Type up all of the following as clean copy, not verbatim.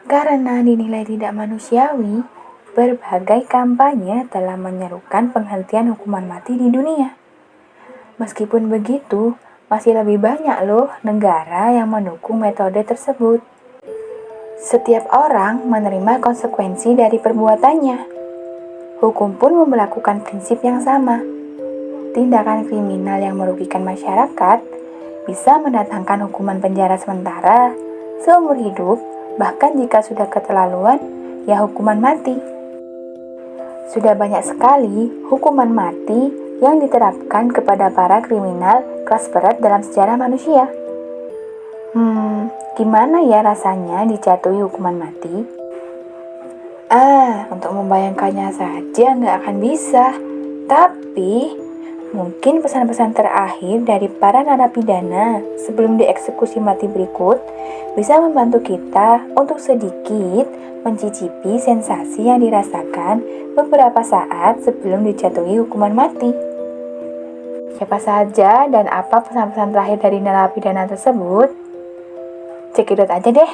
Karena dinilai tidak manusiawi, berbagai kampanye telah menyerukan penghentian hukuman mati di dunia. Meskipun begitu, masih lebih banyak loh negara yang mendukung metode tersebut. Setiap orang menerima konsekuensi dari perbuatannya. Hukum pun memberlakukan prinsip yang sama. Tindakan kriminal yang merugikan masyarakat bisa mendatangkan hukuman penjara sementara, seumur hidup, bahkan jika sudah keterlaluan, ya hukuman mati. Sudah banyak sekali hukuman mati yang diterapkan kepada para kriminal kelas berat dalam sejarah manusia. Gimana ya rasanya dijatuhi hukuman mati? Untuk membayangkannya saja nggak akan bisa. Tapi, mungkin pesan-pesan terakhir dari para narapidana sebelum dieksekusi mati berikut bisa membantu kita untuk sedikit mencicipi sensasi yang dirasakan beberapa saat sebelum dijatuhi hukuman mati. Siapa saja dan apa pesan-pesan terakhir dari narapidana tersebut? Cekidot aja deh.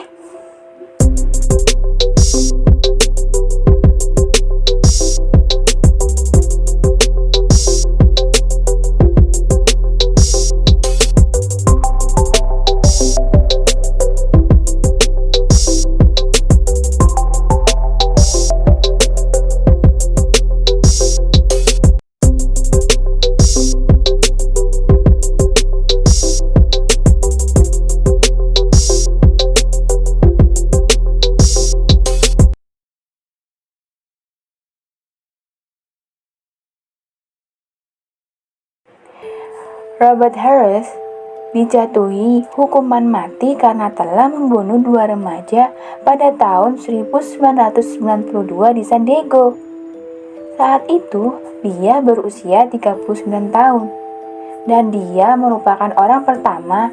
Robert Harris dijatuhi hukuman mati karena telah membunuh 2 remaja pada tahun 1992 di San Diego. Saat itu, dia berusia 39 tahun, dan dia merupakan orang pertama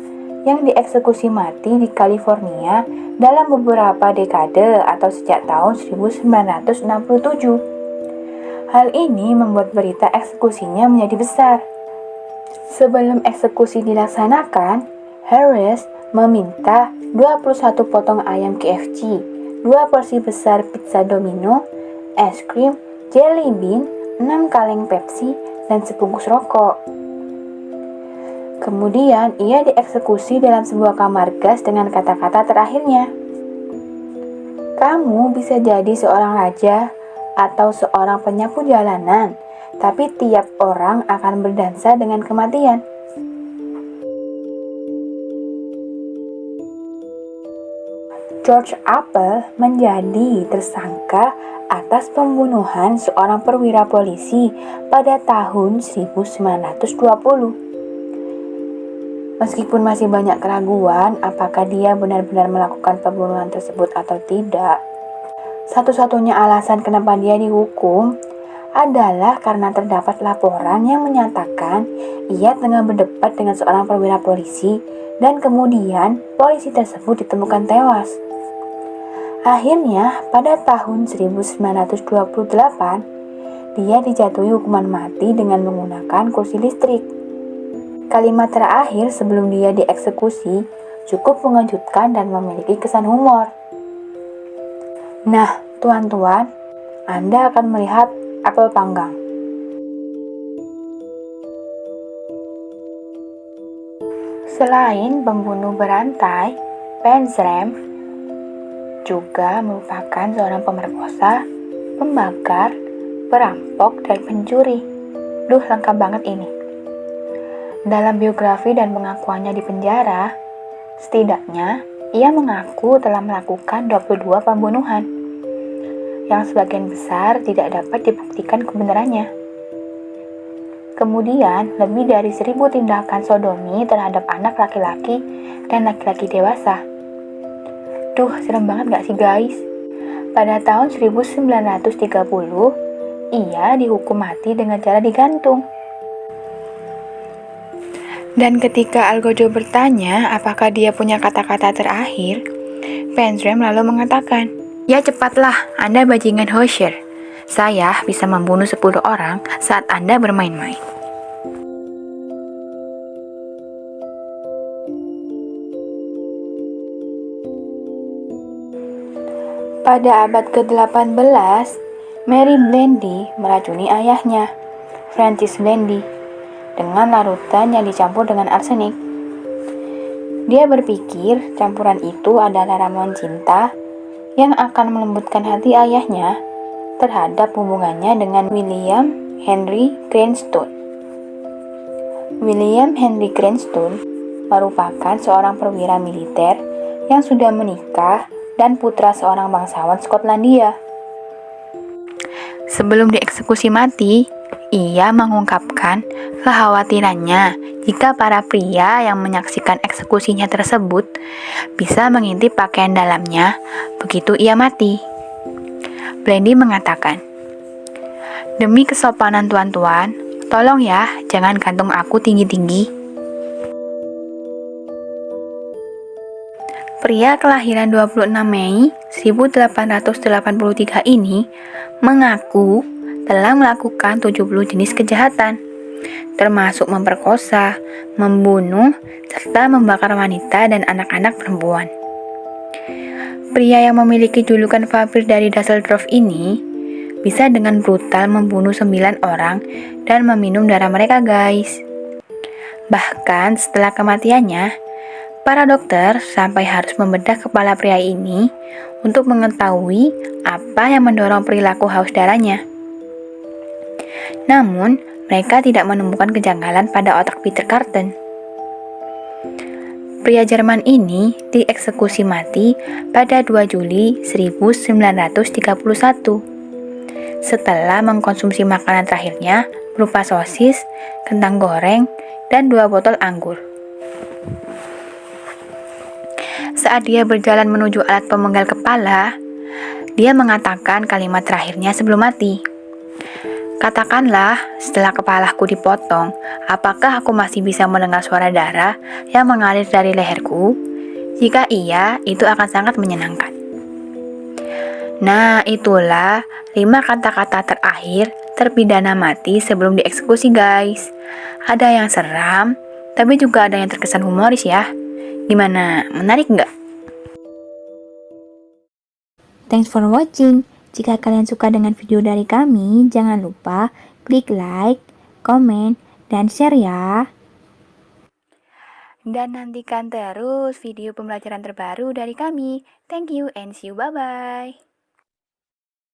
yang dieksekusi mati di California dalam beberapa dekade atau sejak tahun 1967. Hal ini membuat berita eksekusinya menjadi besar. Sebelum eksekusi dilaksanakan, Harris meminta 21 potong ayam KFC, 2 porsi besar pizza Domino, es krim, jelly bean, 6 kaleng Pepsi, dan sebungkus rokok. Kemudian, ia dieksekusi dalam sebuah kamar gas dengan kata-kata terakhirnya. Kamu bisa jadi seorang raja atau seorang penyapu jalanan, tapi tiap orang akan berdansa dengan kematian. George Apple menjadi tersangka atas pembunuhan seorang perwira polisi pada tahun 1920. Meskipun masih banyak keraguan apakah dia benar-benar melakukan pembunuhan tersebut atau tidak, satu-satunya alasan kenapa dia dihukum adalah karena terdapat laporan yang menyatakan ia tengah berdebat dengan seorang perwira polisi dan kemudian polisi tersebut ditemukan tewas. Akhirnya, pada tahun 1928, dia dijatuhi hukuman mati dengan menggunakan kursi listrik. Kalimat terakhir sebelum dia dieksekusi cukup mengejutkan dan memiliki kesan humor. Nah, tuan-tuan, Anda akan melihat apel panggang. Selain pembunuh berantai, Panzram juga merupakan seorang pemerkosa, pembakar, perampok, dan pencuri. Lengkap banget ini. Dalam biografi dan pengakuannya di penjara, setidaknya ia mengaku telah melakukan 22 pembunuhan, yang sebagian besar tidak dapat dibuktikan kebenarannya. Kemudian, lebih dari 1.000 tindakan sodomi terhadap anak laki-laki dan laki-laki dewasa. Serem banget gak sih guys? Pada tahun 1930, ia dihukum mati dengan cara digantung. Dan ketika Al Gojo bertanya apakah dia punya kata-kata terakhir, Panzram lalu mengatakan, "Ya cepatlah, Anda bajingan Hozier. Saya bisa membunuh 10 orang saat Anda bermain-main." Pada abad ke-18, Mary Blandy meracuni ayahnya, Francis Blandy, dengan larutan yang dicampur dengan arsenik. Dia berpikir campuran itu adalah ramuan cinta yang akan melembutkan hati ayahnya terhadap hubungannya dengan William Henry Cranstoun. William Henry Cranstoun merupakan seorang perwira militer yang sudah menikah dan putra seorang bangsawan Skotlandia. Sebelum dieksekusi mati, ia mengungkapkan kekhawatirannya jika para pria yang menyaksikan eksekusinya tersebut bisa mengintip pakaian dalamnya begitu ia mati. Blandy mengatakan, "Demi kesopanan tuan-tuan, tolong ya jangan gantung aku tinggi-tinggi." Pria kelahiran 26 Mei 1883 ini mengaku telah melakukan 70 jenis kejahatan, termasuk memperkosa, membunuh, serta membakar wanita dan anak-anak perempuan. Pria yang memiliki julukan vampir dari Dusseldorf ini bisa dengan brutal membunuh 9 orang dan meminum darah mereka, guys. Bahkan setelah kematiannya, para dokter sampai harus membedah kepala pria ini untuk mengetahui apa yang mendorong perilaku haus darahnya. Namun, mereka tidak menemukan kejanggalan pada otak Peter Carton. Pria Jerman ini dieksekusi mati pada 2 Juli 1931 setelah mengkonsumsi makanan terakhirnya berupa sosis, kentang goreng, dan 2 botol anggur. Saat dia berjalan menuju alat pemenggal kepala, dia mengatakan kalimat terakhirnya sebelum mati. "Katakanlah, setelah kepalaku dipotong, apakah aku masih bisa mendengar suara darah yang mengalir dari leherku? Jika iya, itu akan sangat menyenangkan." Nah, itulah 5 kata-kata terakhir terpidana mati sebelum dieksekusi, guys. Ada yang seram, tapi juga ada yang terkesan humoris ya. Gimana? Menarik nggak? Thanks for watching. Jika kalian suka dengan video dari kami, jangan lupa klik like, komen, dan share ya. Dan nantikan terus video pembelajaran terbaru dari kami. Thank you and see you. Bye-bye.